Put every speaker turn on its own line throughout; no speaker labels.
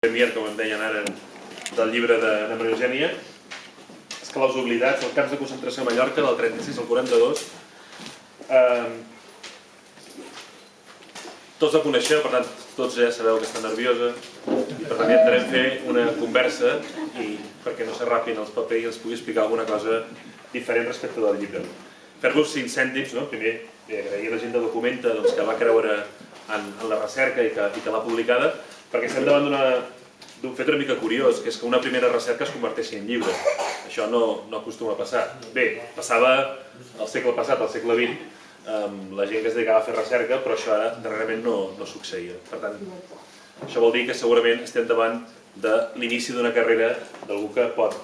premier, com em deien ara, del llibre de Maria Eugènia, Esclaus oblidats, els camps de concentració a Mallorca, del 36 al 42. Tots la coneixeu, per tant, tots ja sabeu que està nerviosa, i per tant intentarem fer una conversa i perquè no s'arrapin els papers i els pugui explicar alguna cosa diferent respecte del llibre. Fer-vos 5 cèntims, primer agrair a la gent de Documenta que va creure en la recerca i que l'ha publicada, perquè estem davant d'un fet una mica curiós, que és que una primera recerca es converteixi en llibre. Això no acostuma a passar. Bé, passava al segle passat, al segle XX, la gent que es dedicava a fer recerca, però això ara darrerament no succeïa. Per tant, això vol dir que segurament estem davant de l'inici d'una carrera d'algú que pot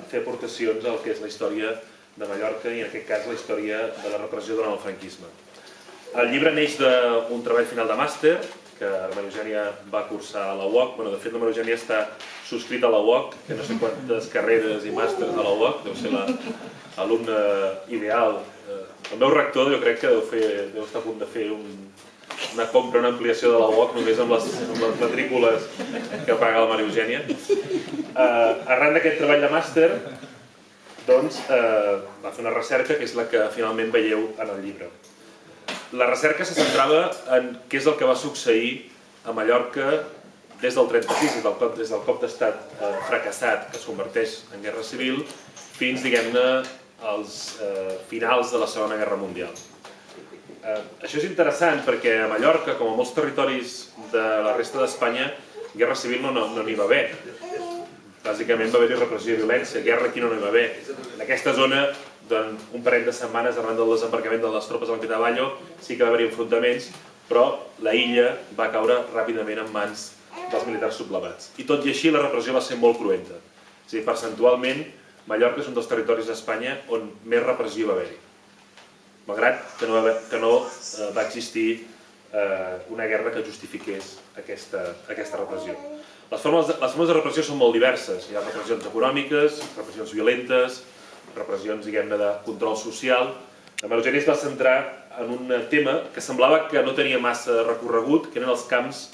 fer aportacions al que és la història de Mallorca i en aquest cas la història de la repressió durant el franquisme. El llibre neix d'un treball final de màster que la Maria Eugènia va cursar a la UOC. De fet, la Maria Eugènia està subscrita a la UOC, que no sé quantes carreres i màsters a la UOC, deu ser l'alumne ideal. El meu rector jo crec que deu estar a punt de fer una compra, una ampliació de la UOC només amb les matrícules que paga la Maria Eugènia. Arran d'aquest treball de màster, doncs, va fer una recerca que és la que finalment veieu en el llibre. La recerca se centrava en què és el que va succeir a Mallorca des del 36, des del cop d'estat fracassat que es converteix en guerra civil, fins, diguem-ne, als finals de la Segona Guerra Mundial. Això és interessant perquè a Mallorca, com a molts territoris de la resta d'Espanya, guerra civil no n'hi va haver. Bàsicament va haver-hi repressió i violència, guerra aquí no n'hi va haver. En aquesta zona, durant un parell de setmanes arran del desembarcament de les tropes a l'Anquitaballo, sí que va haver-hi enfrontaments, però la illa va caure ràpidament en mans dels militars sublevats. I tot i així la repressió va ser molt cruenta. És a dir, percentualment, Mallorca és un dels territoris d'Espanya on més repressió va haver-hi. Malgrat que no va existir una guerra que justifiqués aquesta repressió. Les formes de repressió són molt diverses. Hi ha repressions econòmiques, repressions violentes, repressions, diguem-ne, de control social. La Maria Eugènia es va centrar en un tema que semblava que no tenia massa recorregut, que eren els camps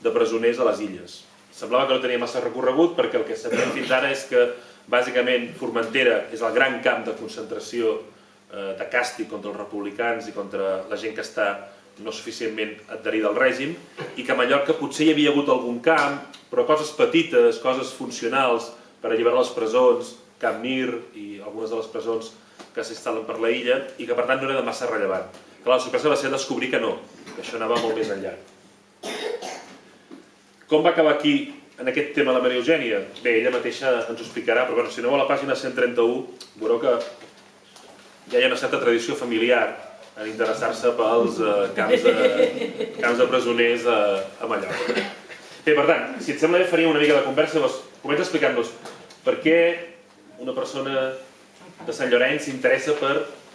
de presoners a les illes. Semblava que no tenia massa recorregut perquè el que sabíem fins ara és que, bàsicament, Formentera és el gran camp de concentració de càstig contra els republicans i contra la gent que està no suficientment adherida al règim, i que a Mallorca potser hi havia hagut algun camp, però coses petites, coses funcionals per alliberar les presons, Camp Mir i algunes de les presons que s'instal·len per la illa, i que per tant no era de massa rellevant. Clar, la sorpresa va ser descobrir que no, que això anava molt més enllà. Com va acabar aquí, en aquest tema, la Maria Eugènia? Bé, ella mateixa ens ho explicarà, però si aneu a la pàgina 131 veureu que ja hi ha una certa tradició familiar en interessar-se pels camps de presoners a Mallorca. Bé, per tant, si et sembla bé, faria una mica de conversa. Comença explicant-nos per què una persona de Sant Llorenç s'interessa per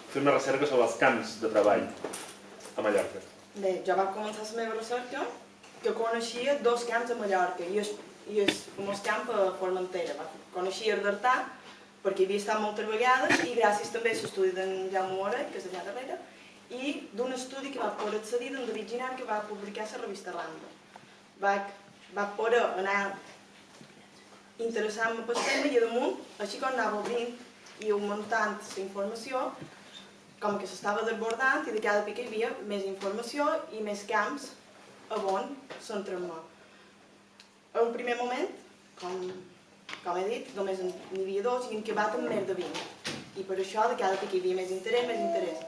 fer una recerca sobre els camps de treball a Mallorca.
Bé, jo vaig començar la meva recerca que coneixia 2 camps a Mallorca i el camp a Formentera. Coneixia el d'Artà perquè havia estat moltes vegades i gràcies també a l'estudi d'en Jaume Morell, que és allà darrere, i d'un estudi que va poder accedir d'en David Ginan, que va publicar a la revista Randa. Va poder anar interessant-me pel tema i a damunt, així com anava obrint i augmentant la informació, com que s'estava desbordant i de cada pic hi havia més informació i més camps on centrar-me. En un primer moment, com he dit, només n'hi havia 2 i en Quebat en més de 20. I per això de cada pic hi havia més interès.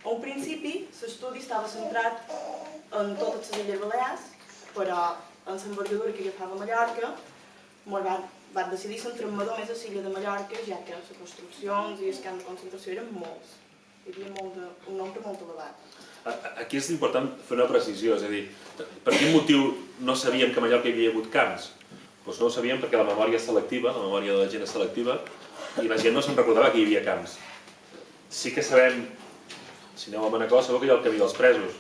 A un principi, l'estudi estava centrat en totes les Illes Balears, però en l'envergadura que agafava Mallorca, vaig decidir centrar-me només a l'illa de Mallorca, ja que les construccions i els camps de concentració eren molts. Hi havia un nombre molt elevat.
Aquí és important fer una precisió, és a dir, per quin motiu no sabíem que a Mallorca hi havia hagut camps? Doncs no ho sabíem perquè la memòria és selectiva, la memòria de la gent és selectiva, i la gent no se'n recordava que hi havia camps. Sí que sabem, si aneu a Manacor, sabeu que hi ha el camí dels presos.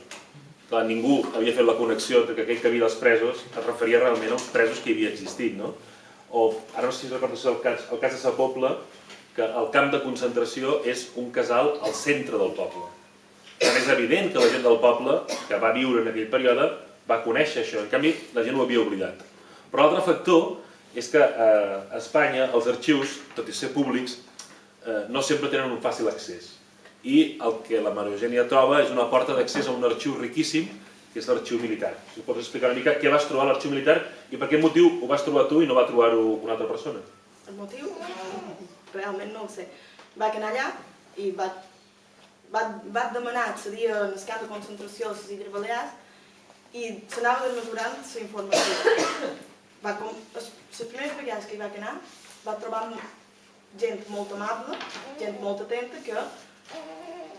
Clar, ningú havia fet la connexió entre que aquell camí dels presos es referia realment als presos que hi havia existit, no? O, ara no sé si recordes el cas de Sa Pobla, que el camp de concentració és un casal al centre del poble. És evident que la gent del poble, que va viure en aquell període, va conèixer això. En canvi, la gent ho havia oblidat. Però l'altre factor és que a Espanya els arxius, tot i ser públics, no sempre tenen un fàcil accés. I el que la Maria Eugènia troba és una porta d'accés a un arxiu riquíssim, que és l'arxiu militar. Si pots explicar una mica què vas trobar a l'arxiu militar i per quin motiu ho vas trobar tu i no va trobar-ho una altra persona?
El motiu? Realment no el sé. Vaig anar allà i vaig demanar accedir a les camps de concentració de les Illes Balears i s'anava desmesurant la informació. Les primeres vegades que hi vaig anar vaig trobar gent molt amable, gent molt atenta que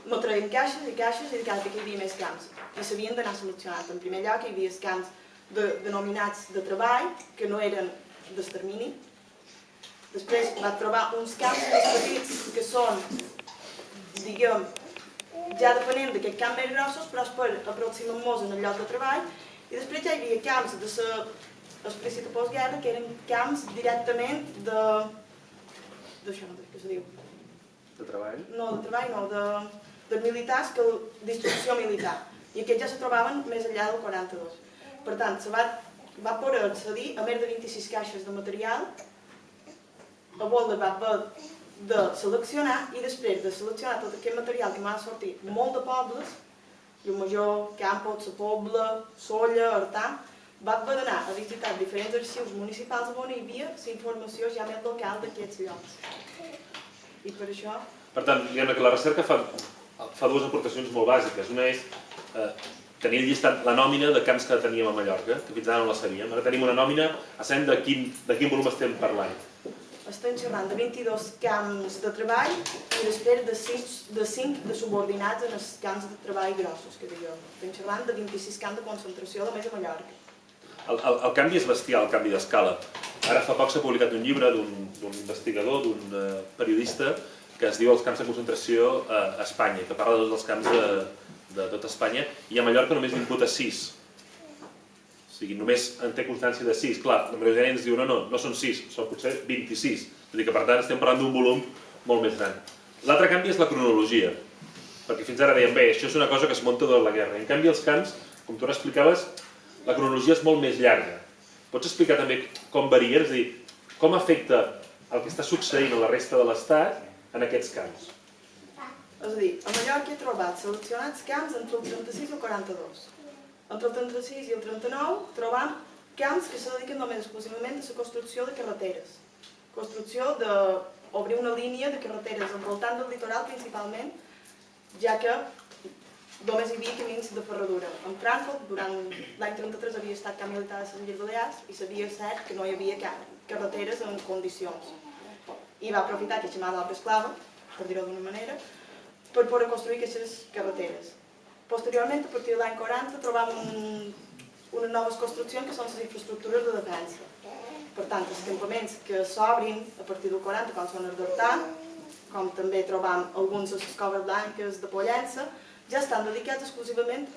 no traien caixes i caixes i cada vegada hi havia més camps i s'havien d'anar seleccionant. En primer lloc hi havia els camps denominats de treball que no eren d'extermini. Després vaig trobar uns camps més petits que són, diguem, ja depenent d'aquest camp més grossos, però es per aproximar-nos en el lloc de treball. I després ja hi havia camps de l'explícita postguerra que eren camps directament d'això no sé què se diu.
De treball?
No, de treball no, de militars, d'instrucció militar. I aquests ja se trobaven més enllà del 42. Per tant, se va poder accedir a més de 26 caixes de material, a vol va haver de seleccionar i després de seleccionar tot aquest material que m'ha sortit molt de pobles, Llumajor, Campos, La Pobla, Solla, Artà, va haver d'anar a visitar diferents arxius municipals on hi havia la informació ja més local d'aquests llocs. I per això...
Per tant, diguem que la recerca fa dues aportacions molt bàsiques. Una és tenir llistat la nòmina de camps que teníem a Mallorca, que fins ara no la sabíem. Ara tenim una nòmina, sabem de quin volum estem parlant.
Estem xerrant de 22 camps de treball i després de 5 de subordinats en els camps de treball grossos, que diguem. Estem xerrant de 26 camps de concentració només a Mallorca.
El canvi és bestial, el canvi d'escala. Ara fa poc s'ha publicat un llibre d'un investigador, d'un periodista, que es diu Els camps de concentració a Espanya, que parla de tots els camps de tota Espanya, i a Mallorca només n'imputa 6. O sigui, només en té constància de 6. Clar, la Maria Eugènia ens diu, no són 6, són potser 26. Vull dir que, per tant, estem parlant d'un volum molt més gran. L'altre canvi és la cronologia, perquè fins ara dèiem, bé, això és una cosa que es munta durant la guerra. En canvi, els camps, com tu ara explicaves, la cronologia és molt més llarga. Pots explicar també com varia, és a dir, com afecta el que està succeint a la resta de l'Estat en aquests camps?
És a dir, a Mallorca he trobat seleccionats camps entre el 36 i el 42. Entre el 36 i el 39 trobam camps que se dediquen només exclusivament a la construcció de carreteres. Construcció d'obrir una línia de carreteres al voltant del litoral principalment, ja que només hi havia camins de ferradura. En Franco, durant l'any 33 havia estat camp militar de les Illes Balears i sabia cert que no hi havia carreteres en condicions. I va aprofitar aquesta mà d'obra esclava, per dir-ho d'una manera, per poder construir aquestes carreteres. Posteriorment, a partir de l'any 40, trobam unes noves construccions que són les infraestructures de defensa. Per tant, els campaments que s'obrin a partir del 40, com són els d'Hortà, com també trobam alguns de les coves blanques de Pollença, ja estan dedicats exclusivament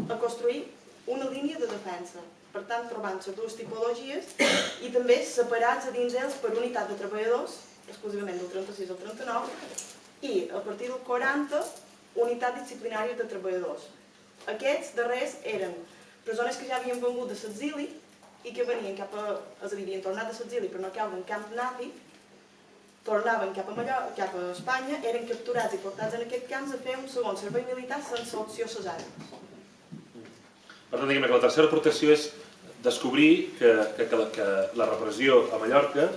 a construir una línia de defensa. Per tant, trobant les dues tipologies i també separats a dins ells per unitat de treballadors, exclusivament del 36 al 39, i a partir del 40, unitat disciplinària de treballadors. Aquests darrers eren persones que ja havien vengut de l'exili i que venien cap a... és a dir, havien tornat de l'exili per no caure en camp nazi, tornaven cap a Espanya, eren capturats i portats en aquests camps a fer un segon servei militar sense opció cesària.
Per tant, diguem que la tercera aportació és descobrir que la repressió a Mallorca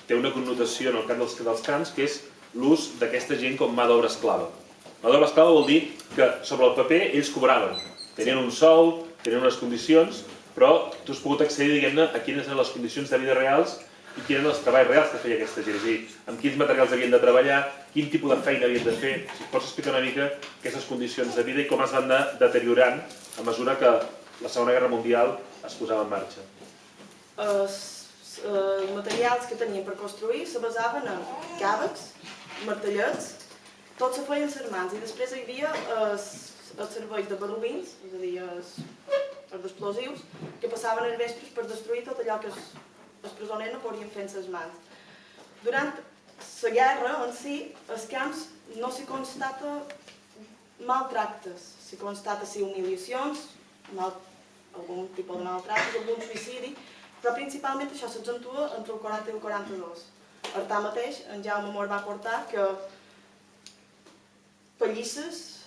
té una connotació en el camp dels camps, que és l'ús d'aquesta gent com mà d'obra esclava. Mà d'obra esclava vol dir que sobre el paper ells cobraven, tenien un sou, tenien unes condicions, però tu has pogut accedir, diguem-ne, a quines eren les condicions de vida reals i quins eren els treballs reals que feia aquesta gent, és a dir, amb quins materials havien de treballar, quin tipus de feina havien de fer. Si pots explicar una mica aquestes condicions de vida i com es van anar deteriorant a mesura que la Segona Guerra Mundial es posava en marxa.
Els materials que tenien per construir se basaven en càvecs, martellets, tot se feien les mans i després hi havia els serveis de barromins, és a dir, els d'explosius, que passaven els vespres per destruir tot allò que els presoners no podien fer amb les mans. Durant la guerra en si, als camps no s'hi constata maltractes, s'hi constata humiliacions, algun tipus de maltractes, algun suïcidi, però principalment això s'accentua entre el 40 i el 42. Artà mateix, en Jaume mos va portar que pallisses,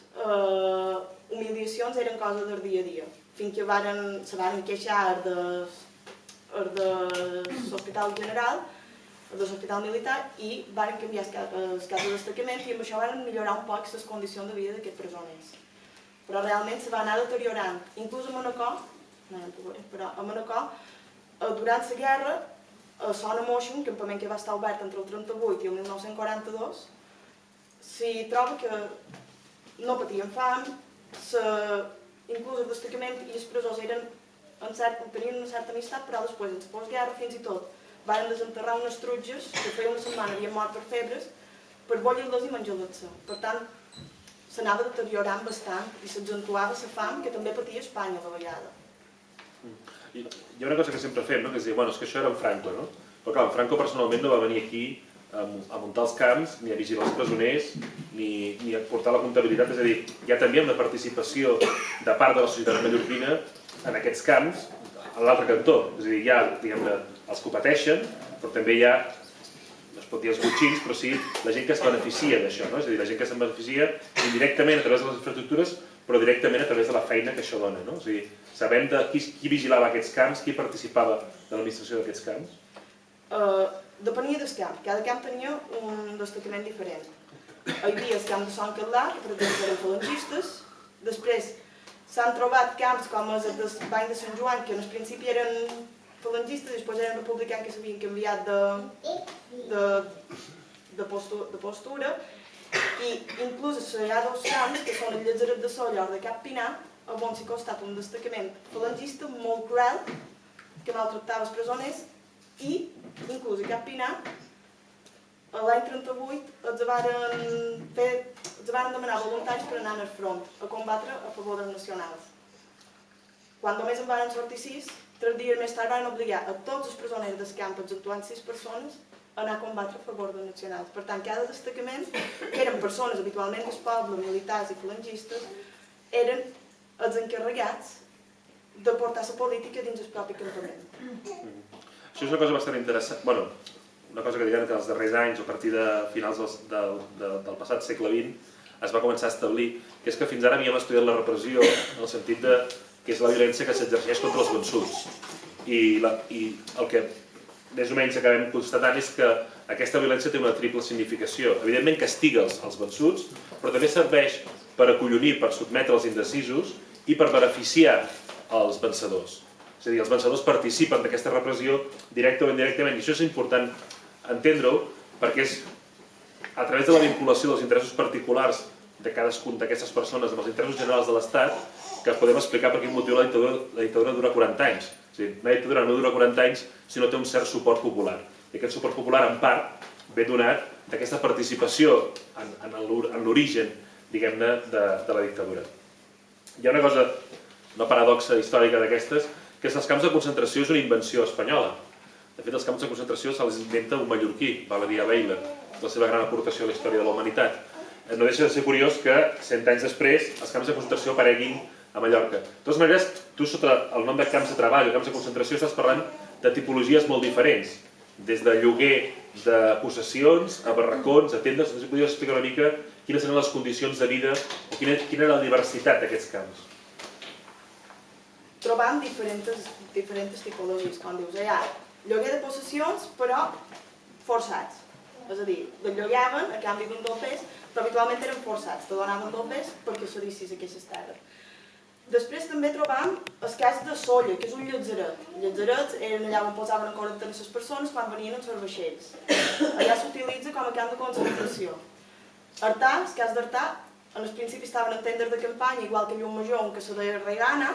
humiliacions eren cosa del dia a dia, fins que se van queixar de l'Hospital General, de l'Hospital Militar, i van canviar el cap de destacament i amb això van millorar un poc les condicions de vida d'aquests presoners. Però realment se va anar deteriorant. Inclús a Manacor, durant la guerra, a Son Moix, un campament que va estar obert entre el 38 i el 1942, s'hi troba que no patien fam, inclús el destacament i els presors tenien una certa amistat, però després, en la postguerra, fins i tot, van desenterrar unes trutges que feia una setmana havien mort per febres per bollir-les i menjar-les. Per tant, s'anava deteriorant bastant i s'accentuava la fam que també patia Espanya a la vegada.
Hi ha una cosa que sempre fem, que és dir, bueno, és que això era en Franco, no? Però clar, en Franco personalment no va venir aquí a muntar els camps, ni a vigilar els presoners, ni a portar la comptabilitat, és a dir, hi ha també una participació de part de la societat mallorquina en aquests camps, a l'altre cantó, és a dir, hi ha, diguem-ne, els que ho pateixen, però també hi ha, no es pot dir els botxins, però sí la gent que es beneficia d'això, no? És a dir, la gent que se'n beneficia indirectament a través de les infraestructures, però directament a través de la feina que això dona, no? És a dir, sabem de qui vigilava aquests camps, qui participava de l'administració d'aquests camps?
Depenia del camp. Cada camp tenia un destacament diferent. Hi havia el camp de Sant Catlar, que per exemple eren falangistes. Després s'han trobat camps com el del Bany de Sant Joan, que en principi eren falangistes i després eren republicans que s'havien canviat de postura. I inclús hi ha dos camps, que són el Llatzeret de Solla o de Cap Pinar, on s'hi ha costat un destacament falangista molt cruel, que maltractava els presoners, i inclús a Cap Pinar, l'any 38 els varen demanar voluntaris per anar al front, a combatre a favor dels nacionals. Quan només en varen sortir 6, 3 dies més tard van obligar a tots els presoners del camp, exceptuant 6 persones, a anar a combatre a favor dels nacionals. Per tant, cada destacament, que eren persones habitualment del poble, militars i falangistes, eren els encarregats de portar la política dins el propi campament.
Això és una cosa bastant interessant, bueno, una cosa que diguem que els darrers anys, a partir de finals del passat segle XX, es va començar a establir, que és que fins ara havíem estudiat la repressió en el sentit que és la violència que s'exerceix contra els vençuts. I el que més o menys acabem constatant és que aquesta violència té una triple significació. Evidentment castiga els vençuts, però també serveix per acollonir, per sotmetre els indecisos i per beneficiar els vencedors. És a dir, els vencedors participen d'aquesta repressió directa o indirectament, i això és important entendre-ho perquè és a través de la vinculació dels interessos particulars de cadascun d'aquestes persones amb els interessos generals de l'Estat que podem explicar per quin motiu la dictadura dura 40 anys. És a dir, una dictadura no dura 40 anys si no té un cert suport popular. I aquest suport popular, en part, ve donat d'aquesta participació en l'origen, diguem-ne, de la dictadura. Hi ha una cosa, una paradoxa històrica d'aquestes, que els camps de concentració és una invenció espanyola. De fet, els camps de concentració se'ls inventa un mallorquí, Valerià Weyler, la seva gran aportació a la història de la humanitat. No deixa de ser curiós que 100 anys després els camps de concentració apareguin a Mallorca. De totes maneres, tu sota el nom de camps de treball o camps de concentració estàs parlant de tipologies molt diferents, des de lloguer de possessions, a barracons, a tendes. No sé si podries explicar una mica quines eren les condicions de vida o quina era la diversitat d'aquests camps.
Trobam diferents tipologies, com dius. Hi ha lloguer de possessions, però forçats. És a dir, el llogaven a canvi d'un doblers, però habitualment eren forçats, te donaven doblers perquè cedissis aquestes terres. Després també trobam el cas de Solla, que és un llatzeret. Els llatzerets eren allà on posaven en quarantena les persones quan venien els vaixells. Allà s'utilitza com a camp de concentració. Artà, el cas d'Artà, en el principi estaven en tendes de campanya, igual que Llumajor, on se deia Regana,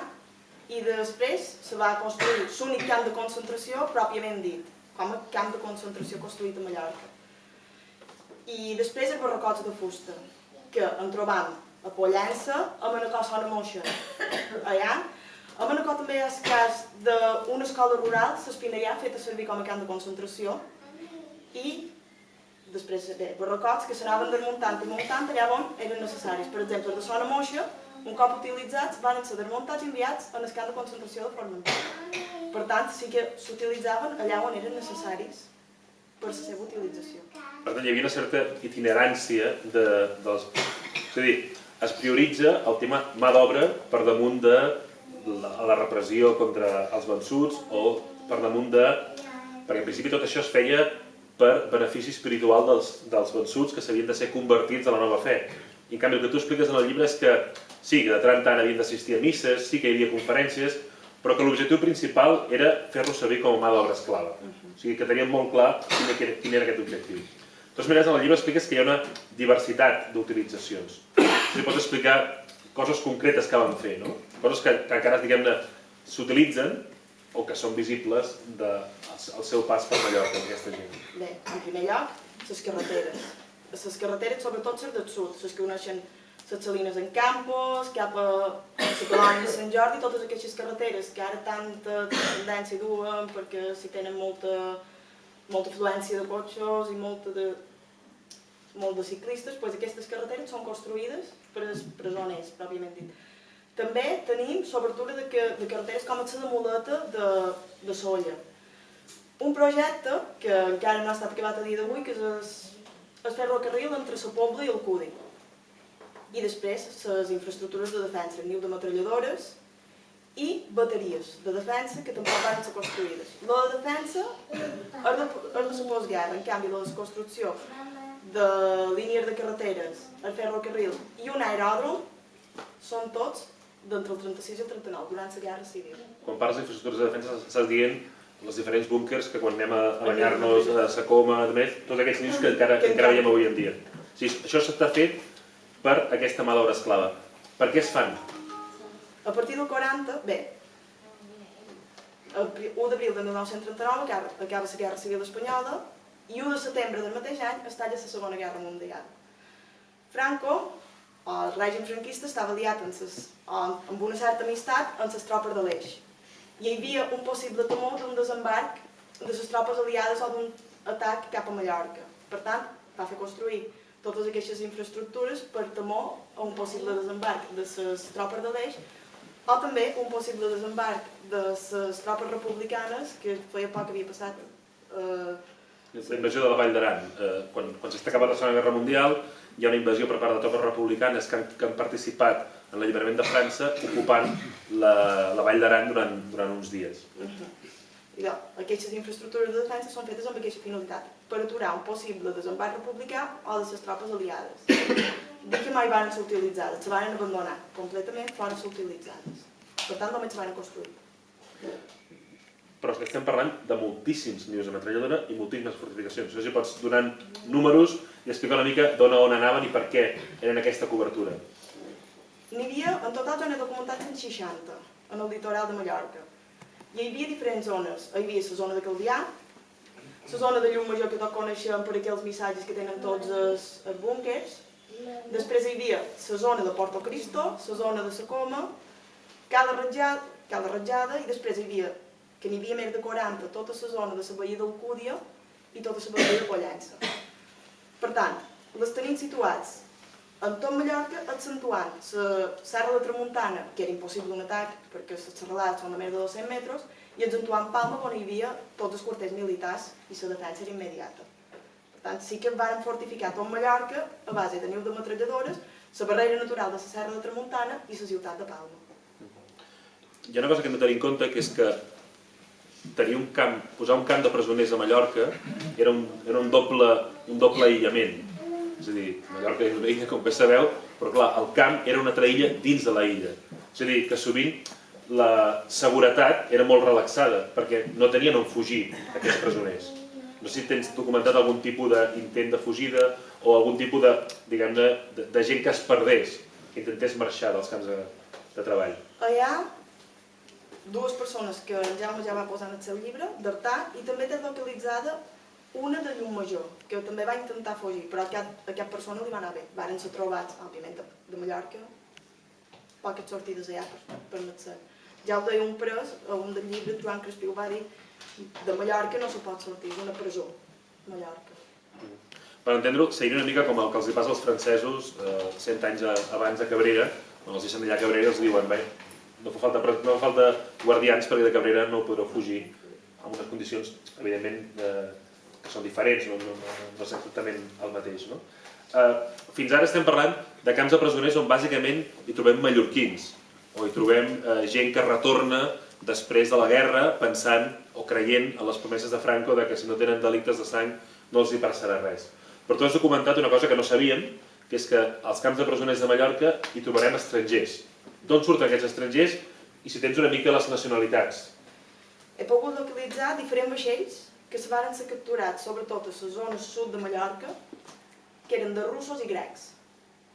i després se va construir l'únic camp de concentració pròpiament dit, com a camp de concentració construït a Mallorca. I després els barracots de fusta, que en trobam a Pollença, a Manacor Son Moixa. Allà. A Manacor també hi ha el cas d'una escola rural, l'Espinellà, feta servir com a camp de concentració, i després barracots que s'anaven desmuntant i muntant allà on eren necessaris. Per exemple, de Son Moixa, un cop utilitzats, van ser desmuntats i enviats en el camp de concentració de Formentera. Per tant, sí que s'utilitzaven allà on eren necessaris per la seva utilització.
Per tant, hi havia una certa itinerància dels... És a dir, es prioritza el tema mà d'obra per damunt de la repressió contra els vençuts o per damunt de... Perquè en principi tot això es feia per benefici espiritual dels vençuts que s'havien de ser convertits a la nova fe. I en canvi el que tu expliques en el llibre és que sí, que de tant en tant havien d'assistir a misses, sí que hi havia conferències, però que l'objectiu principal era fer-los servir com a mà d'obra esclava. O sigui, que tenien molt clar quin era aquest objectiu. De totes maneres, en el llibre expliques que hi ha una diversitat d'utilitzacions. Si pots explicar coses concretes que van fer, no? Coses que encara, diguem-ne, s'utilitzen o que són visibles del seu pas per Mallorca amb aquesta gent.
Bé, en primer lloc, les carreteres. Les carreteres, sobretot les del sud, les que uneixen les Salines en Campos, cap a la colònia de Sant Jordi, totes aquestes carreteres que ara tanta tendència duen perquè si tenen molta afluència de cotxes i molt de ciclistes, doncs aquestes carreteres són construïdes per als presoners, pròpiament dit. També tenim l'obertura de carreteres com la de Muleta de Sóller. Un projecte que encara no ha estat acabat a dia d'avui, que és el ferrocarril entre la Pobla i el Cudi. I després les infraestructures de defensa, niu de metralladores i bateries de defensa que tampoc van ser construïdes. La de defensa és de la postguerra, en canvi la construcció de línies de carreteres, el ferrocarril i un aeròdrom són tots d'entre el 36 i el 39, durant la Guerra Civil.
Quan parles d'infraestructures de defensa estàs dient els diferents búnkers que quan anem a banyar-nos a la Coma, tots aquests nius que encara veiem avui en dia. Això s'està fet per aquesta mà d'obra esclava. Per què es fan?
A partir del 40, bé, el 1 d'abril de 1939 acaba la Guerra Civil Espanyola i 1 de setembre del mateix any es talla la Segona Guerra Mundial. Franco, el règim franquista, estava aliat amb una certa amistat amb les tropes de l'Eix. Hi havia un possible temor d'un desembarc de les tropes aliades o d'un atac cap a Mallorca. Per tant, va fer construir totes aquestes infraestructures per temor a un possible desembarc de les tropes de l'Eix o també un possible desembarc de les tropes republicanes que feia poc que havia passat.
La invasió de la Vall d'Aran. Quan s'està acabant la Segona Guerra Mundial hi ha una invasió per part de tropes republicanes que han participat en l'alliberament de França ocupant la Vall d'Aran durant uns dies.
Aquestes infraestructures de defensa són fetes amb aquesta finalitat, per aturar un possible desembarc republicà o de les tropes aliades. Dic que mai van ser utilitzades, se van abandonar completament fora ser utilitzades. Per tant, només se van construir.
Però estem parlant de moltíssims nius de metralladora i moltíssimes fortificacions. No sé si pots donar números i explicar una mica d'on a on anaven i per què eren aquesta cobertura.
N'hi havia, en total ja n'he documentat 160 en el litoral de Mallorca. Hi havia diferents zones. Hi havia la zona de Calvià, la zona de Llum Major que tots coneixem per aquells missatges que tenen tots els búnkers. Després hi havia la zona de Porto Cristo, la zona de la Coma, Cala Ratjada i després hi havia, que n'hi havia més de 40, tota la zona de la Badia d'Alcúdia i tota la Badia de Pollença. Per tant, les tenim situats en tot Mallorca, accentuant la Serra de Tramuntana, que era impossible un atac perquè les serralades són de més de 200 metres, i accentuant Palma, on hi havia tots els quarters militars i la defensa era immediata. Per tant, sí que van fortificar tot Mallorca a base de niu de metralladores, la barrera natural de la Serra de Tramuntana i la ciutat de Palma.
Hi ha una cosa que hem de tenir en compte, que és que posar un camp de presoners a Mallorca era un doble aïllament. És a dir, Mallorca és una illa, com bé sabeu, però clar, el camp era una altra illa dins de la illa. És a dir, que sovint la seguretat era molt relaxada, perquè no tenien on fugir aquests presoners. No sé si tens documentat algun tipus d'intent de fugida o algun tipus de gent que es perdés, que intentés marxar dels camps de treball.
Hi ha dues persones que en Jaume ja va posar en el seu llibre, d'Artà, i també té localitzada una de Llum Major, que també va intentar fugir, però a aquesta persona li va anar bé. Varen ser trobats, òbviament, de Mallorca, poques sortides allà per Metzger. Ja ho deia un pres, a un del llibre, Joan Crespí ho va dir, de Mallorca no se pot sortir, és una presó, Mallorca.
Per entendre-ho, seria una mica com el que els passa als francesos 100 anys abans a Cabrera, quan els deixen allà a Cabrera els diuen, bé, no fa falta guardians perquè de Cabrera no podreu fugir en unes condicions, evidentment, que són diferents, no és exactament el mateix. Fins ara estem parlant de camps de presoners on bàsicament hi trobem mallorquins, o hi trobem gent que retorna després de la guerra pensant o creient en les promeses de Franco que si no tenen delictes de sang no els hi passarà res. Però tu has documentat una cosa que no sabíem, que és que als camps de presoners de Mallorca hi trobarem estrangers. D'on surten aquests estrangers i si tens una mica les nacionalitats?
He pogut localitzar diferents vaixells que van ser capturats, sobretot a la zona sud de Mallorca, que eren de russos i grecs.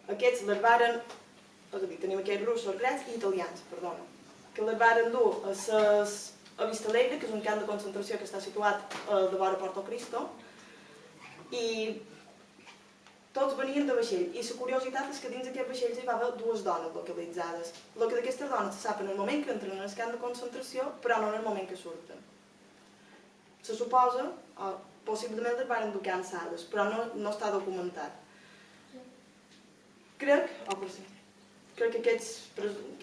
Aquests les varen, és a dir, tenim aquests russos, grecs i italians, perdona, que les varen dur a Vistalegre, que és un camp de concentració que està situat de vora Porto Cristo, i tots venien de vaixell. I la curiositat és que dins d'aquests vaixells hi va haver dues dones localitzades. El que d'aquestes dones se sap en el moment que entren en el camp de concentració, però no en el moment que surten. Se suposa, possiblement les varen dur cansades, però no està documentat. Crec que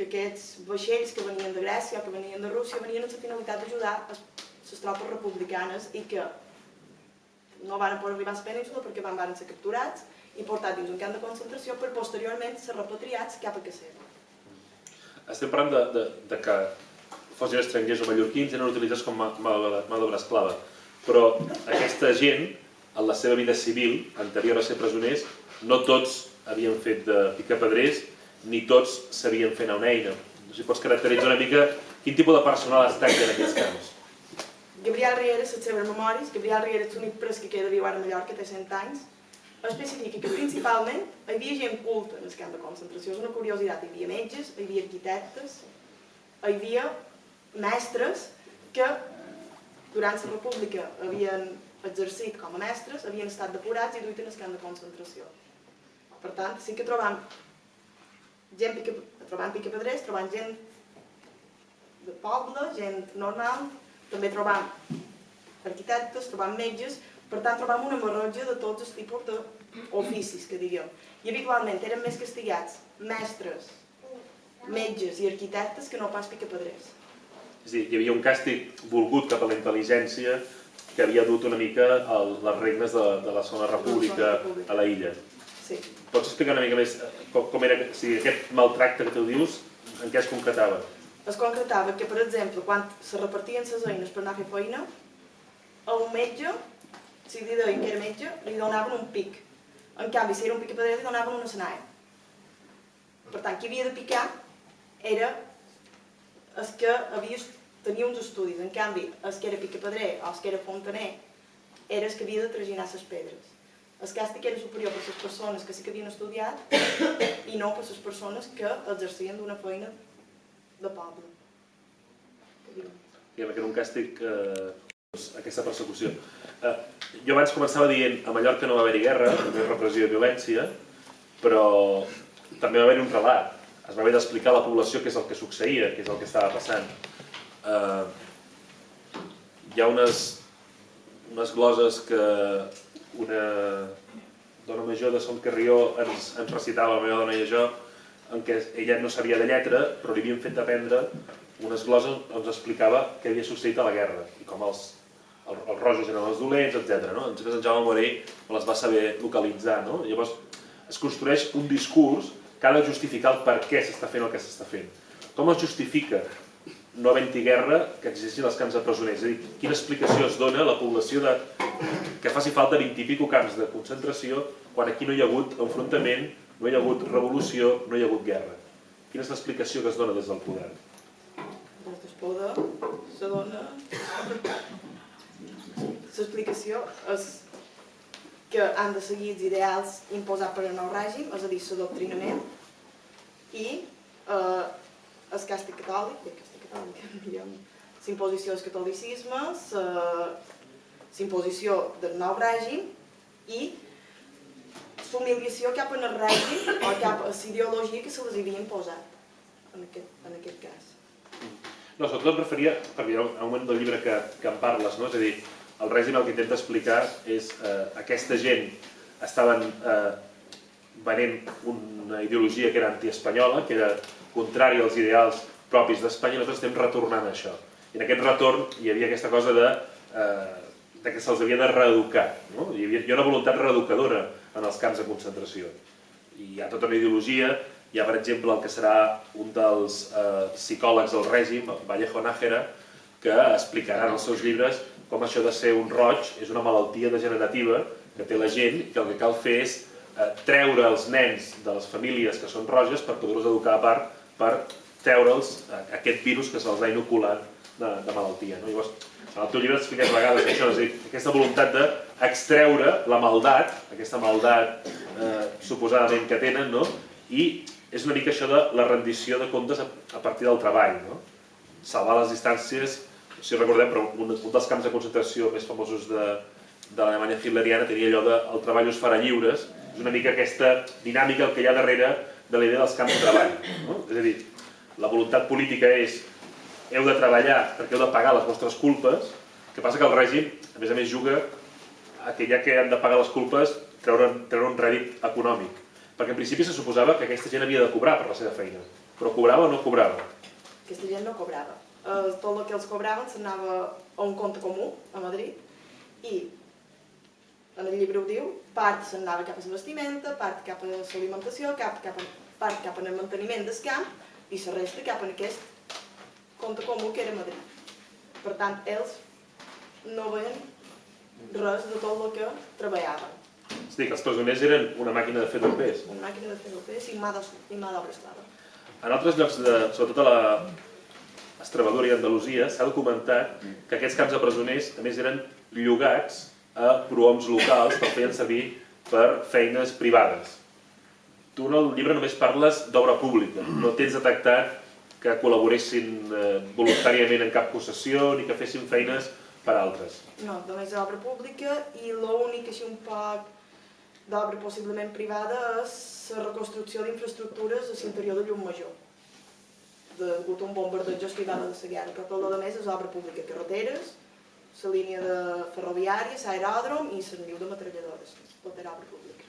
aquests vaixells que venien de Grècia o que venien de Rússia venien amb la finalitat d'ajudar les tropes republicanes i que no van poder arribar a la península perquè van ser capturats i portats dins un camp de concentració per posteriorment ser repatriats cap a Cassera.
Estem parlant de que fossin estrangers o mallorquins eren utilitzats com mà d'obra esclava, però aquesta gent, en la seva vida civil, anterior a ser presoners, no tots havien fet de picapedrers ni tots sabien fer anar una eina. Si pots caracteritzar una mica quin tipus de personal es tanca en aquests camps.
Gabriel Riera, les seves memòries, Gabriel Riera és l'únic pres que queda viu ara a Mallorca, té 100 anys, especifica que principalment hi havia gent culta en el camp de concentració. És una curiositat, hi havia metges, hi havia arquitectes, hi havia mestres que durant la República havien exercit com a mestres, havien estat depurats i duit en el camp de concentració. Per tant, sí que trobam picapedrers, trobam gent de poble, gent normal, també trobam arquitectes, trobam metges, per tant trobam una barreja de tots els tipus d'oficis, que diguem. I habitualment eren més castigats mestres, metges i arquitectes que no pas picapedrers.
És a dir, hi havia un càstig volgut cap a la intel·ligència que havia dut una mica les regnes de la Segona República a la illa.
Sí.
Pots explicar una mica més com era aquest maltracte que tu dius, en què es concretava?
Es concretava que, per exemple, quan se repartien les eines per anar a fer feina, a un metge, si li deien que era metge, li donaven un pic. En canvi, si era un picapedrer, li donaven una senaia. Per tant, qui havia de picar era el que tenia uns estudis. En canvi, el que era picapedrer o el que era fontaner era el que havia de traginar les pedres. El càstig era superior per les persones que sí que havien estudiat i no per les persones que exercien d'una feina de poble.
Que era un càstig, aquesta persecució. Jo abans començava dient a Mallorca no va haver-hi guerra, només repressió i violència, però també va haver-hi un relat. Es va haver d'explicar a la població què és el que succeïa, què és el que estava passant. Hi ha unes gloses que una dona major de Son Carrió ens recitava, la meva dona i jo, en què ella no sabia de lletra, però li havien fet d'aprendre unes gloses on ens explicava què havia succeït a la guerra i com els rojos eren els dolents, etc. En Jaume Morell les va saber localitzar. Llavors es construeix un discurs que ha de justificar el per què s'està fent el que s'està fent. Com es justifica no havent-hi guerra que existeixin els camps de presoners? És a dir, quina explicació es dona a la població que faci falta 20 i pico camps de concentració quan aquí no hi ha hagut enfrontament, no hi ha hagut revolució, no hi ha hagut guerra? Quina és l'explicació que es dona des del poder?
Des del poder se dona... L'explicació és que han de seguir els ideals imposats per el nou règim, és a dir, l'adoctrinament i el càstig catòlic, l'imposició del catolicisme, l'imposició del nou règim i l'humiliació cap al règim o cap a la ideologia que se les havia imposat en aquest cas.
No, sobretot em referia, perquè hi ha un moment del llibre que en parles, és a dir, el règim el que intenta explicar és aquesta gent estaven venent una ideologia que era antiespanyola, que era contrària als ideals propis d'Espanya, nosaltres estem retornant a això. I en aquest retorn hi havia aquesta cosa que se'ls havia de reeducar. Hi havia una voluntat reeducadora en els camps de concentració. I hi ha tota una ideologia, hi ha per exemple el que serà un dels psicòlegs del règim, Vallejo Nájera, que explicarà en els seus llibres com això de ser un roig és una malaltia degenerativa que té la gent i que el que cal fer és treure els nens de les famílies que són roges per poder-los educar a part per treure'ls aquest virus que se'ls ha inoculat de malaltia. Llavors, en el teu llibre expliques a vegades això, és a dir, aquesta voluntat d'extreure la maldat, aquesta maldat suposadament que tenen, i és una mica això de la rendició de comptes a partir del treball. Salvar les distàncies, si recordem, però un dels camps de concentració més famosos de l'Alemanya hitleriana tenia allò de el treball us farà lliures, és una mica aquesta dinàmica que hi ha darrere de la idea dels camps de treball. És a dir, la voluntat política és heu de treballar perquè heu de pagar les vostres culpes, el que passa que el règim, a més, juga a que ja que han de pagar les culpes, treure un rèdit econòmic. Perquè en principi se suposava que aquesta gent havia de cobrar per la seva feina, però cobrava o no cobrava?
Aquesta gent no cobrava. Tot el que els cobraven s'anava a un compte comú a Madrid i en el llibre ho diu, part s'anava cap a la vestimenta, part cap a l'alimentació, part cap al manteniment del camp i la resta cap a aquest compte comú que era Madrid. Per tant, ells no veien res de tot el que treballaven.
És a dir, que els presoners eren una màquina de fer del pes.
Una màquina de fer del pes i mà d'obra esclava.
En altres llocs, sobretot a Extremadura i Andalusia, s'ha documentat que aquests camps de presoners, a més, eren llogats a prohoms locals que els feien servir per feines privades. Tu en el llibre només parles d'obra pública, no tens detectat que col·laboressin voluntàriament en cap possessió ni que fessin feines per altres.
No, només d'obra pública i l'únic, així un poc d'obra possiblement privada és la reconstrucció d'infraestructures a l'interior de Llumajor. Degut a un bombardeig hospital de la guerra, però tot el més és obra pública, carreteres, la línia de ferroviària, l'aeròdrom i el niu de metralladores, tot era obra pública.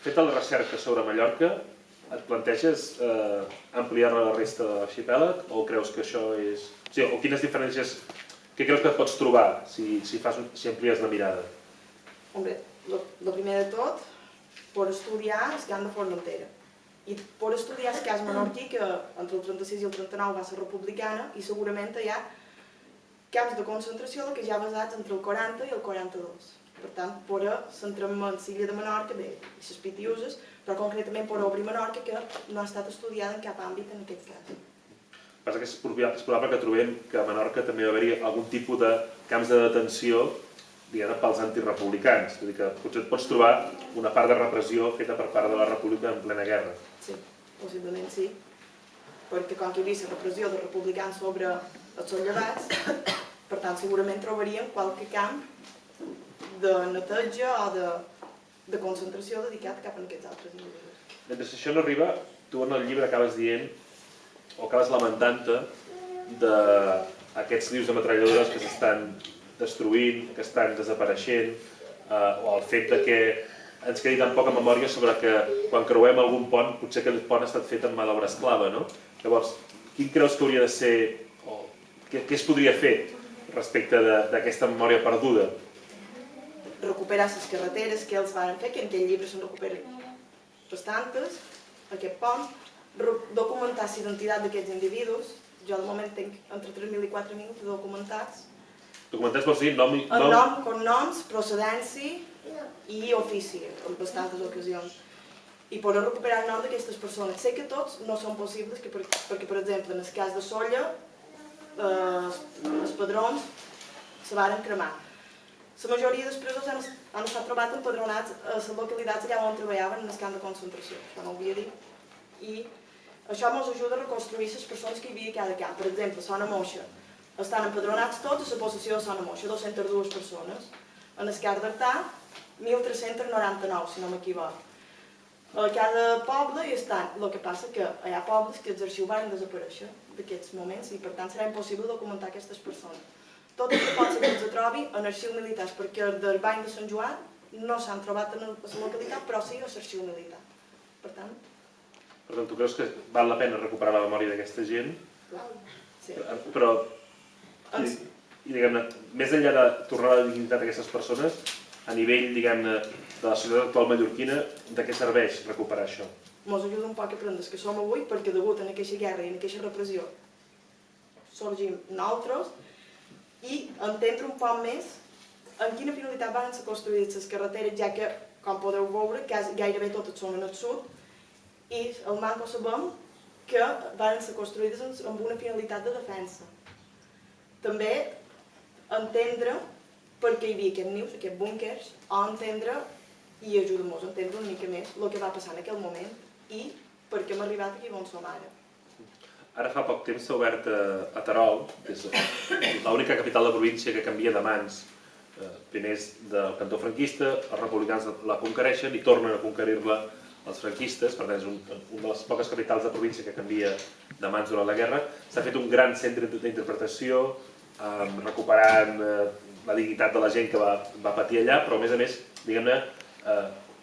Feta la recerca sobre Mallorca, et planteges ampliar-la a la resta de l'arxipèlag o creus que això és... O quines diferències, què creus que pots trobar si amplies la mirada?
Hombre, el primer de tot, per estudiar el camp de Formentera. I per estudiar el cas menorquí, que entre el 36 i el 39 va ser republicana, i segurament hi ha camps de concentració que ja basats entre el 40 i el 42. Per tant, per centrar-me en l'illa de Menorca, bé, i les Pitiuses, però concretament per obrir Menorca, que no ha estat estudiada en cap àmbit en aquest cas.
Passa que és probable que trobem que a Menorca també va haver-hi algun tipus de camps de detenció pels antirepublicans. Vull dir que potser et pots trobar una part de repressió feta per part de la República en plena guerra.
Sí, possiblement sí. Perquè com que hi havia la repressió dels republicans sobre els soldats, per tant segurament trobaríem qualque camp de neteja o de concentració dedicat cap a aquests altres individus.
Mentre això no arriba, tu en el llibre acabes dient, o acabes lamentant-te d'aquests nius de metralladores que s'estan destruint, que estan desapareixent, o el fet que ens quedi tan poca memòria sobre que quan creuem algun pont, potser aquell pont ha estat fet amb mà d'obra esclava, no? Llavors, quin creus que hauria de ser, o què es podria fer respecte d'aquesta memòria perduda?
Recuperar les carreteres que ells van fer, que en aquell llibre se'n recuperen bastantes, aquest pont, documentar l'identitat d'aquests individus. Jo de moment tinc entre 3.000 i 4.000 documentats.
Documentats vols dir nom?
Nom, cognoms, procedència i ofici, en bastantes ocasions. I poder recuperar el nom d'aquestes persones. Sé que tots no són possibles, perquè per exemple, en el cas de Sóller, els padrons se varen cremar. La majoria dels presos han estat trobats empadronats a les localitats allà on treballaven en el camp de concentració, això no ho havia dit. I això ens ajuda a reconstruir les persones que hi havia a cada camp. Per exemple, a Sona Moixa estan empadronats tots a la possessió de Sona Moixa, 202 persones. En el cas d'Artà, 1.399, si no m'equivoc. A cada poble hi estan, el que passa que hi ha pobles que els arxius van desaparèixer d'aquests moments i per tant serà impossible documentar aquestes persones. Tot el que pot ser que els trobi en arxiu militars, perquè del bany de Sant Joan no s'han trobat en la localitat, però sí a l'arxiu militar. Per tant...
Per tant, tu creus que val la pena recuperar la memòria d'aquesta gent?
Sí.
Però, diguem-ne, més enllà de tornar a la dignitat d'aquestes persones, a nivell, diguem-ne, de la societat actual mallorquina, de què serveix recuperar això?
Ens ajuda un poc a aprendre que som avui perquè degut a aquesta guerra i a aquesta repressió sorgim nosaltres i entendre un poc més en quina finalitat van ser construïdes les carreteres, ja que, com podeu veure, gairebé totes són en el sud i el manco sabem que van ser construïdes amb una finalitat de defensa. També entendre per què hi havia aquests nius, aquests búnkers, o entendre, i ajuda-nos a entendre una mica més el que va passar en aquell moment i per què hem arribat aquí on som ara.
Ara fa poc temps s'ha obert a Terol, que és l'única capital de província que canvia de mans. Primer és del cantó franquista, els republicans la conquereixen i tornen a conquerir-la els franquistes, per tant és una de les poques capitals de província que canvia de mans durant la guerra. S'ha fet un gran centre d'interpretació, recuperant la dignitat de la gent que va patir allà, però a més, diguem-ne,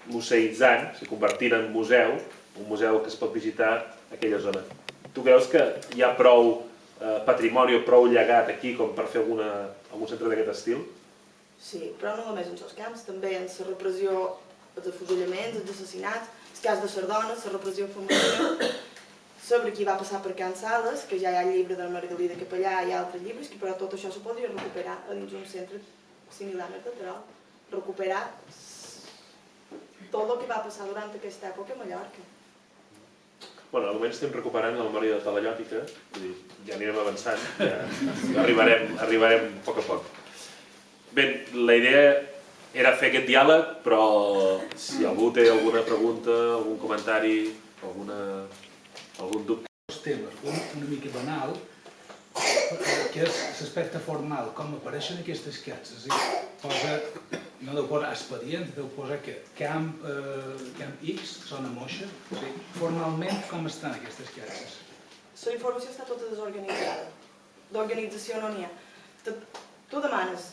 museïtzant, convertint en museu, un museu que es pot visitar a aquella zona. Tu creus que hi ha prou patrimoni o prou llegat aquí com per fer algun centre d'aquest estil?
Sí, però no només en els camps, també en la repressió, els afusellaments, els assassinats, el cas de Sardona, la repressió femenina, sobre qui va passar per Cansades, que ja hi ha el llibre del Margalí de Capellà i altres llibres, però tot això se podria recuperar a dins un centre similar a Terol, recuperar tot el que va passar durant aquesta època a Mallorca.
Bueno, almenys estem recuperant la memòria de Talaiòtica, ja anirem avançant, ja arribarem a poc. Bé, la idea era fer aquest diàleg, però si algú té alguna pregunta, algun comentari, algun dubte.
Els temes, una mica banal, que és l'aspecte formal, com apareixen aquestes cases. No deu posar expedient, deu posar que camp X, zona moixa. Formalment, com estan aquestes cases?
La informació està tota desorganitzada. D'organització no n'hi ha. Tu demanes,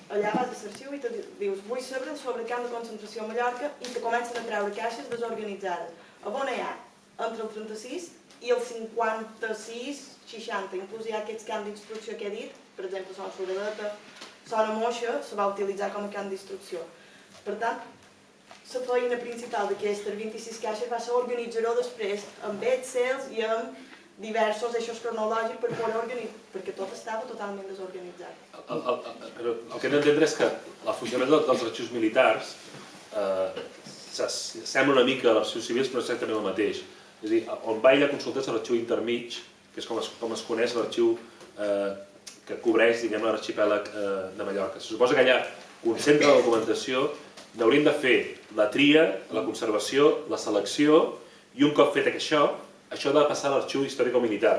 allà vas a l'arxiu i te dius vull saber sobre el camp de concentració a Mallorca i te comencen a treure caixes desorganitzades. A on hi ha? Entre el 36 i el 56, 60. Inclús hi ha aquests camps d'instrucció que he dit, per exemple, Son Soradeta, Zona Moixa, se va utilitzar com a camp d'instrucció. Per tant, la feina principal d'aquestes 26 caixes va ser organitzar-ho després amb Excel i amb diversos eixos cronològics per poder organitzar, perquè tot estava totalment desorganitzat.
El que hem d'entendre és que el funcionament dels arxius militars sembla una mica a l'arxiu civils, però és exactament el mateix. És a dir, on va a consultar l'arxiu intermig, que és com es coneix l'arxiu que cobreix l'arxipèlag de Mallorca. Se suposa que allà concentra la documentació, n'hauríem de fer la tria, la conservació, la selecció, i un cop fet això ha de passar a l'arxiu històrico-militar.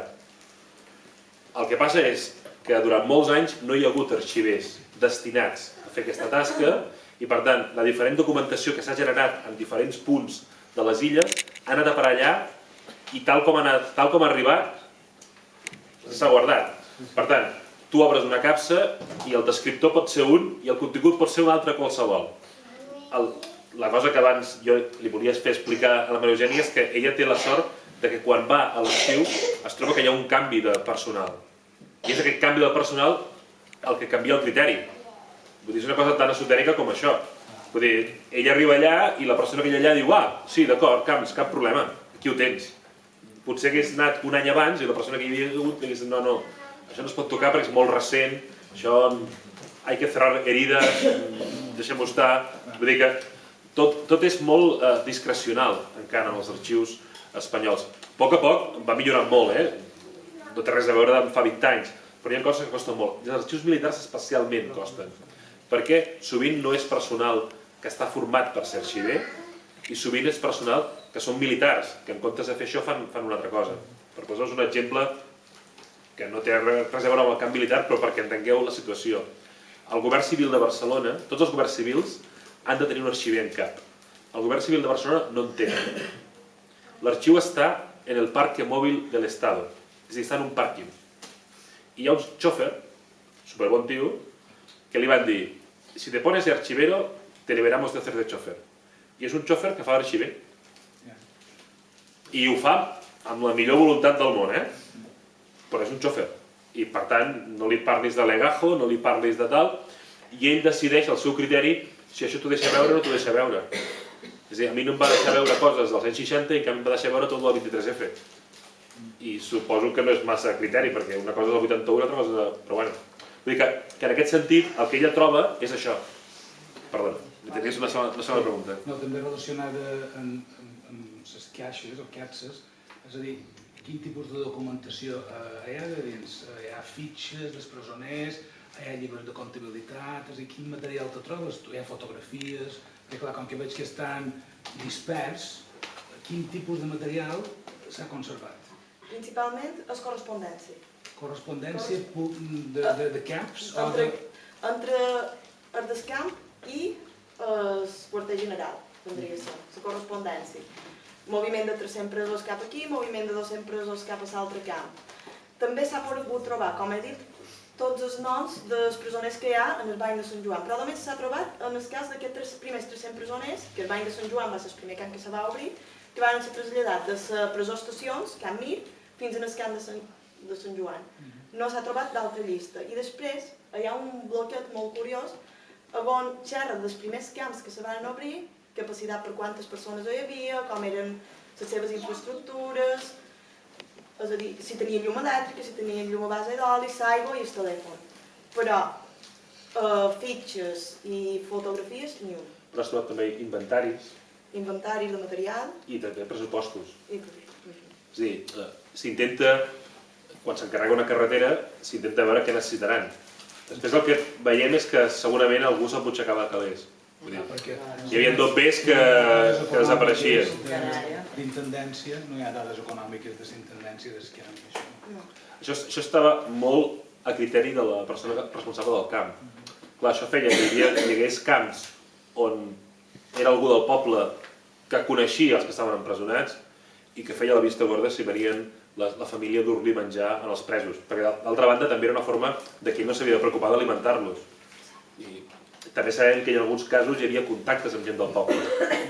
El que passa és que durant molts anys no hi ha hagut arxivers destinats a fer aquesta tasca i, per tant, la diferent documentació que s'ha generat en diferents punts de les illes ha anat a parar allà i tal com ha arribat s'ha guardat. Per tant, tu obres una capsa i el descriptor pot ser un i el contingut pot ser un altre qualsevol. La cosa que abans jo li volia fer explicar a la Maria Eugènia és que ella té la sort que quan va a l'arxiu es troba que hi ha un canvi de personal. I és aquest canvi de personal el que canvia el criteri. Vull dir, és una cosa tan esotèrica com això. Vull dir, ella arriba allà i la persona que hi ha allà diu sí, d'acord, Camps, cap problema, aquí ho tens. Potser hagués anat un any abans i la persona que hi havia hagut li hagués dit no, això no es pot tocar perquè és molt recent, això hay que cerrar heridas, deixem-ho estar. Vull dir que tot és molt discrecional encara en els arxius espanyols. A poc va millorant molt, no té res a veure amb fa 20 anys, però hi ha coses que costen molt. I els arxius militars especialment costen, perquè sovint no és personal que està format per ser arxiver i sovint és personal que són militars, que en comptes de fer això fan una altra cosa. Per posar-vos un exemple que no té res a veure amb el camp militar, però perquè entengueu la situació. El govern civil de Barcelona, tots els governs civils han de tenir un arxiver en cap. El govern civil de Barcelona no en té. L'arxiu està en el parque móvil de l'Estado, és a dir, està en un pàrquing. I hi ha un xòfer, superbon tio, que li van dir si te pones de archivero, te liberamos de hacer de xòfer. I és un xòfer que fa l'arxiver. I ho fa amb la millor voluntat del món, però és un xòfer. I per tant, no li parlis de legajo, no li parlis de tal, i ell decideix el seu criteri si això t'ho deixa veure o no t'ho deixa veure. És a dir, a mi no em va deixar veure coses dels anys 60 i que em va deixar veure tot el 23F. I suposo que no és massa criteri, perquè una cosa és el 81 i altra cosa és... Però bueno, vull dir que en aquest sentit el que ella troba és això. Perdona, tenies una segona pregunta.
No, també relacionada amb les caixes o caixes, és a dir, quin tipus de documentació hi ha de dins? Hi ha fitxes dels presoners, hi ha llibres de comptabilitat, és a dir, quin material te trobes? Hi ha fotografies, perquè clar, com que veig que estan dispers, quin tipus de material s'ha conservat?
Principalment és correspondència.
Correspondència de camps?
Entre el del camp i el quarter general, podria ser, la correspondència. Moviment de 300 presos cap aquí, moviment de 200 presos cap a l'altre camp. També s'ha pogut trobar, com he dit, tots els noms dels presoners que hi ha en el bany de Sant Joan, però només s'ha trobat en el cas d'aquests primers 300 presoners, que el bany de Sant Joan va ser el primer camp que se va obrir, que van ser traslladats de la presó estacions, Camp Mir, fins al camp de Sant Joan. No s'ha trobat d'altra llista. I després hi ha un bloquet molt curiós on xerra dels primers camps que se van obrir, capacitat per quantes persones hi havia, com eren les seves infraestructures, és a dir, si tenien llum elèctrica, si tenien llum a base d'oli, l'aigua i el telèfon. Però fitxes i fotografies, ni un.
Però has trobat també inventaris.
Inventaris de material.
I també pressupostos.
I...
És a dir, s'intenta, quan s'encarrega una carretera, s'intenta veure què necessitaran. Després el que veiem és que segurament algú s'embutxacava de calés. Hi havia dobbers que desapareixien.
D'intendència, no hi ha dades econòmiques de l'intendència d'esquema.
Això estava molt a criteri de la persona responsable del camp. Clar, això feia que hi hagués camps on era algú del poble que coneixia els que estaven empresonats i que feia la vista gorda si venien la família dur-li menjar als presos. Perquè d'altra banda també era una forma de qui no s'havia de preocupar d'alimentar-los. I també sabem que en alguns casos hi havia contactes amb gent del poble.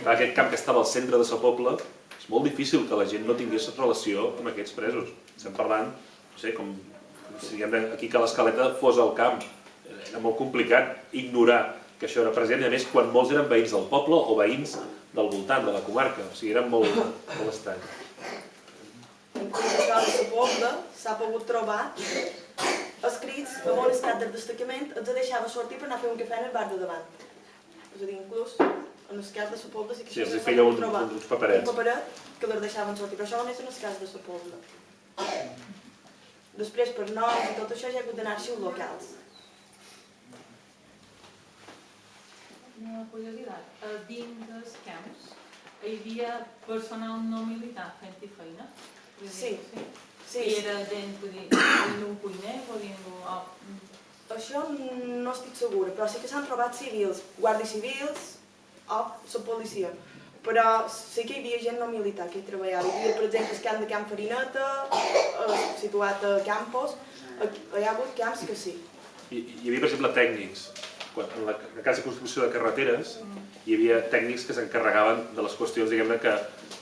Clar, aquest camp que estava al centre de sa poble, és molt difícil que la gent no tingués relació amb aquests presos. Estem parlant, no sé, com si aquí que l'Escaleta fos al camp. Era molt complicat ignorar que això era present, i a més quan molts eren veïns del poble o veïns del voltant, de la comarca. O sigui, era molt estrany.
En això de la poble s'ha pogut trobar escrits on el cap del destacament els deixava sortir per anar a fer un cafè en el bar de davant. És a dir, inclús en el cas de la poble sí que
els feia uns paperets.
Un paperet que els deixaven sortir, però això només en el cas de la poble. Després, per noms i tot això, ja ha hagut d'anar a arxius locals.
Una curiositat, dins dels camps hi havia personal no militar fent-hi feina?
Sí.
I era dins un cuiner o dins...
Això no estic segura, però sí que s'han trobat civils, guàrdies civils o la policia. Però sí que hi havia gent no militar que hi treballava. Hi havia, per exemple, el camp de Camp Farineta, situat a Campos. Hi ha hagut camps que sí.
Hi havia, per exemple, tècnics. En la casa de construcció de carreteres hi havia tècnics que s'encarregaven de les qüestions, diguem-ne, que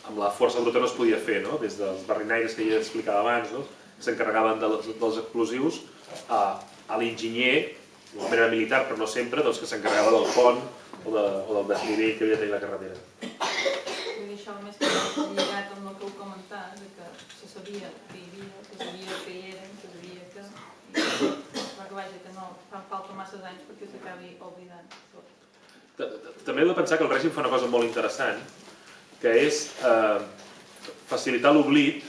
amb la força bruta no es podia fer, no? Des dels barrinaires que ja explicava abans, no? S'encarregaven dels explosius a l'enginyer, normalment era militar però no sempre, doncs, que s'encarregava del pont o del desnivell que havia de tenir la carretera.
Vull dir, això més que lligat amb el que heu comentat, que se sabia que hi havia, que sabia que hi eren, que sabia que... Però que vaja, que no fan falta massa anys perquè s'acabi oblidant tot.
També heu de pensar que el règim fa una cosa molt interessant, que és facilitar l'oblit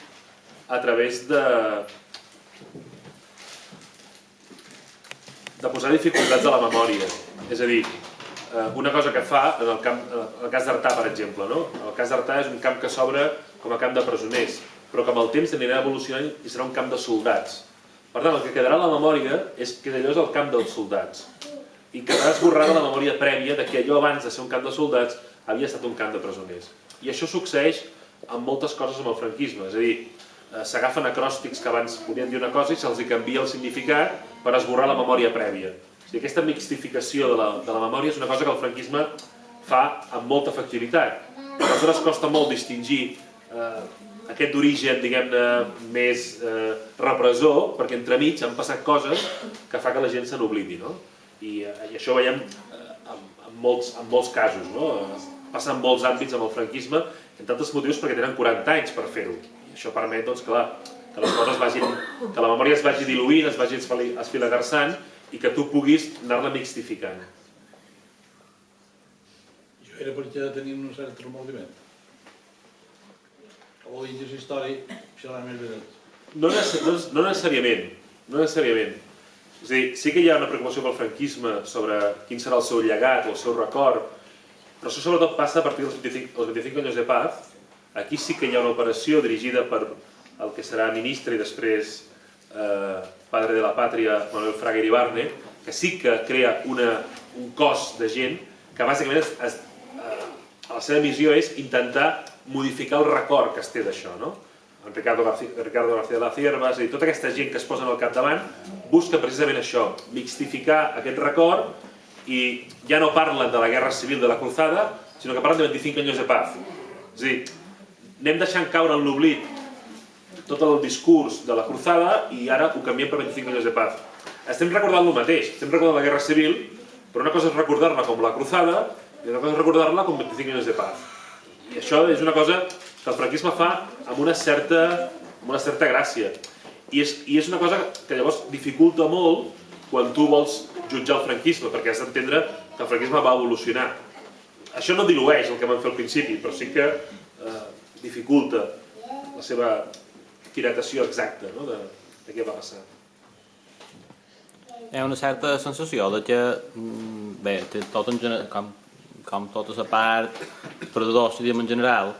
a través de posar dificultats a la memòria. És a dir, una cosa que fa en el cas d'Artà, per exemple, no? El cas d'Artà és un camp que s'obre com a camp de presoners, però que amb el temps anirà evolucionant i serà un camp de soldats. Per tant, el que quedarà a la memòria és que allò és el camp dels soldats i quedarà esborrada la memòria prèvia de que allò abans de ser un camp de soldats havia estat un camp de presoners. I això succeeix amb moltes coses amb el franquisme, és a dir, s'agafen acròstics que abans volien dir una cosa i se'ls canvia el significat per esborrar la memòria prèvia. O sigui, aquesta mixtificació de la memòria és una cosa que el franquisme fa amb molta facilitat. Aleshores costa molt distingir aquest origen, diguem-ne, més repressor, perquè entremig han passat coses que fa que la gent se n'oblidi, no? I això ho veiem en molts casos, no? Passa en molts àmbits amb el franquisme, entre altres motius perquè tenen 40 anys per fer-ho. I això permet, doncs, que les coses vagin, que la memòria es vagi diluint, es vagi esfilagarçant i que tu puguis anar-la mixtificant.
Jo era perquè tenim un cert remordiment. A l'origen històric serà més veritat.
No necessàriament, no necessàriament. És a dir, sí que hi ha una preocupació pel franquisme sobre quin serà el seu llegat o el seu record, però això sobretot passa a partir dels 25 anys de paz. Aquí sí que hi ha una operació dirigida per el que serà ministre i després padre de la pàtria, Manuel Fraga Iribarne, que sí que crea un cos de gent que bàsicament la seva missió és intentar modificar el record que es té d'això, no? En Ricardo García de la Cierva, és a dir, tota aquesta gent que es posa al capdavant busca precisament això, mixtificar aquest record i ja no parlen de la guerra civil de la cruzada, sinó que parlen de 25 anys de paz. És a dir, anem deixant caure en l'oblit tot el discurs de la cruzada i ara ho canviem per 25 anys de paz. Estem recordant el mateix, estem recordant la guerra civil, però una cosa és recordar-la com la cruzada i una cosa és recordar-la com 25 anys de paz. I això és una cosa que el franquisme fa amb una certa gràcia. I és una cosa que llavors dificulta molt quan tu vols jutjar el franquisme, perquè has d'entendre que el franquisme va evolucionar. Això no dilueix el que vam fer al principi, però sí que dificulta la seva tiratació exacta de què va passar.
Hi ha una certa sensació de que, bé, tot en general, com tota la part predadors, diríem en general,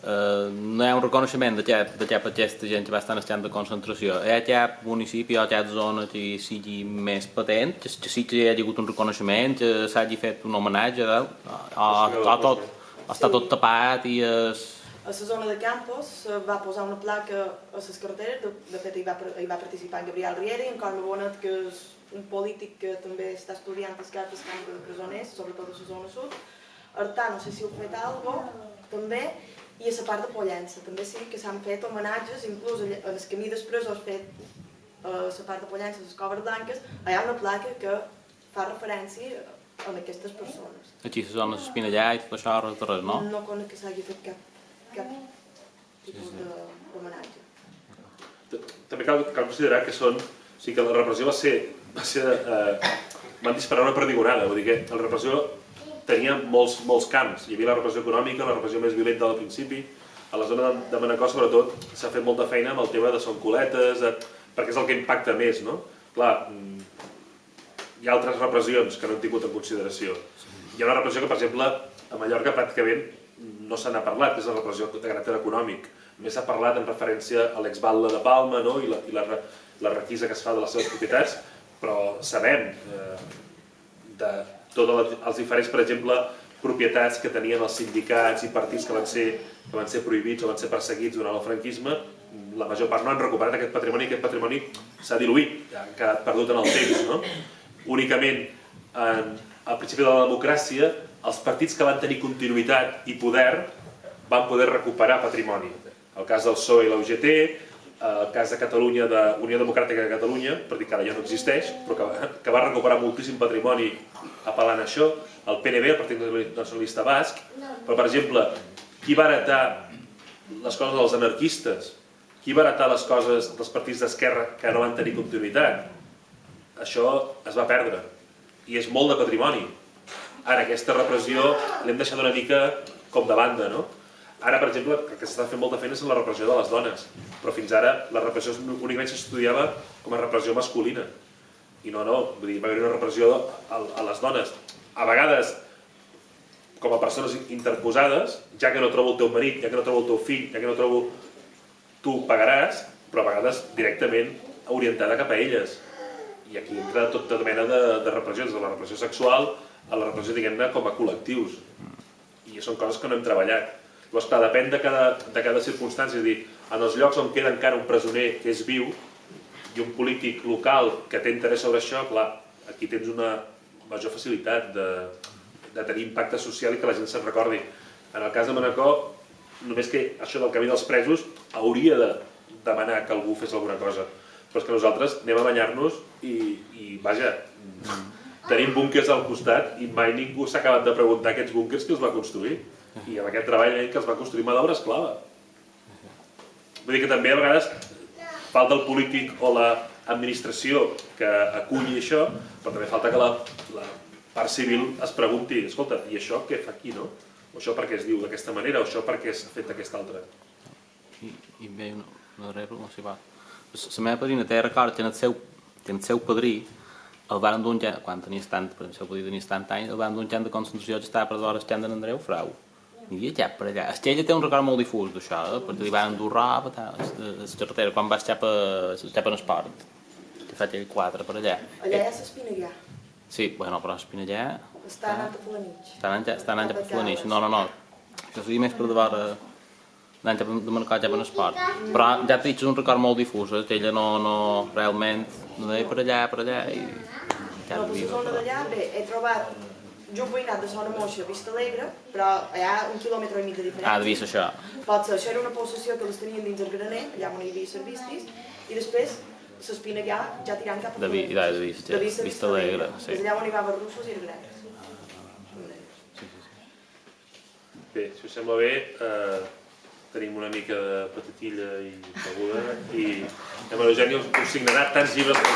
no hi ha un reconeixement de cap aquesta gent que va estar en el camp de concentració. Hi ha cap municipi o cap zona que sigui més patent, que sí que hi ha hagut un reconeixement, que s'hagi fet un homenatge, o està tot tapat i és...
A la zona de Campos va posar una placa a les carreteres, de fet hi va participar en Gabriel Riera i en Carme Bonet, que és un polític que també està estudiant els camps de presoners, sobretot a la zona sud. Artà, no sé si heu fet alguna cosa, també, i a la part de Pollença, també sí que s'han fet homenatges, inclús en el camí després ho has fet a la part de Pollença, a les Coves Blanques, hi ha una placa que fa referència a aquestes persones.
Aquí la zona d'Espinellà i tot això, res, no?
No conec que s'hagi fet cap tipus d'homenatge.
També cal considerar que la repressió van disparar una perdigonada, vull dir que la repressió tenia molts camps. Hi havia la repressió econòmica, la repressió més violenta al principi. A la zona de Manacor, sobretot, s'ha fet molta feina amb el tema de soncoletes, perquè és el que impacta més, no? Clar, hi ha altres repressions que no hem tingut en consideració. Hi ha una repressió que, per exemple, a Mallorca pràcticament no se n'ha parlat, que és la repressió de caràcter econòmic. Només s'ha parlat en referència a l'ex-batlle de Palma, no? I la requisa que es fa de les seves propietats, però sabem de tots els diferents, per exemple, propietats que tenien els sindicats i partits que van ser prohibits o van ser perseguits durant el franquisme, la major part no han recuperat aquest patrimoni s'ha diluït, ha quedat perdut en el temps, no? Únicament, al principi de la democràcia, els partits que van tenir continuïtat i poder van poder recuperar patrimoni. El cas del PSOE i la UGT, el cas de Catalunya, de Unió Democràtica de Catalunya, per dir que ara ja no existeix, però que va recuperar moltíssim patrimoni apel·lant a això, el PNB, el Partit Nacionalista Basc, però, per exemple, qui va heretar les coses dels anarquistes? Qui va heretar les coses dels partits d'esquerra que no van tenir continuïtat? Això es va perdre, i és molt de patrimoni. Ara, aquesta repressió l'hem deixat una mica com de banda, no? Ara, per exemple, el que s'està fent molta feina és la repressió de les dones, però fins ara la repressió únicament s'estudiava com a repressió masculina. I no, vull dir, va haver una repressió a les dones. A vegades, com a persones interposades, ja que no trobo el teu marit, ja que no trobo el teu fill, ja que no trobo... Tu pagaràs, però a vegades directament orientada cap a elles. I aquí entra tota mena de repressions, de la repressió sexual a la repressió, diguem-ne, com a col·lectius. I són coses que no hem treballat. Llavors, clar, depèn de cada circumstància. És a dir, en els llocs on queda encara un presoner que és viu i un polític local que té interès sobre això, clar, aquí tens una major facilitat de tenir impacte social i que la gent se'n recordi. En el cas de Manacor, només que això del camí dels presos hauria de demanar que algú fes alguna cosa. Però és que nosaltres anem a banyar-nos i vaja, tenim búnquers al costat i mai ningú s'ha acabat de preguntar aquests búnquers qui els va construir. I amb aquest treball que els va construir mà d'obra esclava. Vull dir que també a vegades falta el polític o l'administració que aculli això, però també falta que la part civil es pregunti, escolta, i això què fa aquí, no? O això per què es diu d'aquesta manera, o això per què s'ha fet d'aquesta altra.
I bé, una darrera pregunta, si va. La meva padrina té record que en el seu padrí el van dur un gent, quan tenia 70, per exemple, podia tenir 70 anys, el van dur un gent de concentració que estava per d'hora el d'en Andreu Frau. I havia per allà. Ella té un record molt difús d'això, perquè li van dur roba, la carretera, quan va estar per l'esport. Que fa aquell 4 per allà.
Allà hi ha l'Espinallà.
Sí, bueno, però l'Espinallà...
Està anant a Fulanich.
Està anant a Fulanich. No. Que seria més per davant anant de marcar ja per l'esport. Però ja t'he dit, és un record molt difús, ella no realment no deia per allà i...
No, per la zona d'allà, bé, he trobat just veïnat de Zona Moixa, Vista Alegre, però allà 1,5 quilòmetres de diferència.
Devia ser això.
Pot ser, això era una possessió que les tenien dins el graner, allà on hi havia servicis, i després l'Espinallà ja tirant cap a
De Vista Alegre, sí.
És allà on hi va haver russos i els grecs.
Bé, si us sembla bé, tenim una mica de patatilla i beguda i l'Eugeni us signarà tants llibres com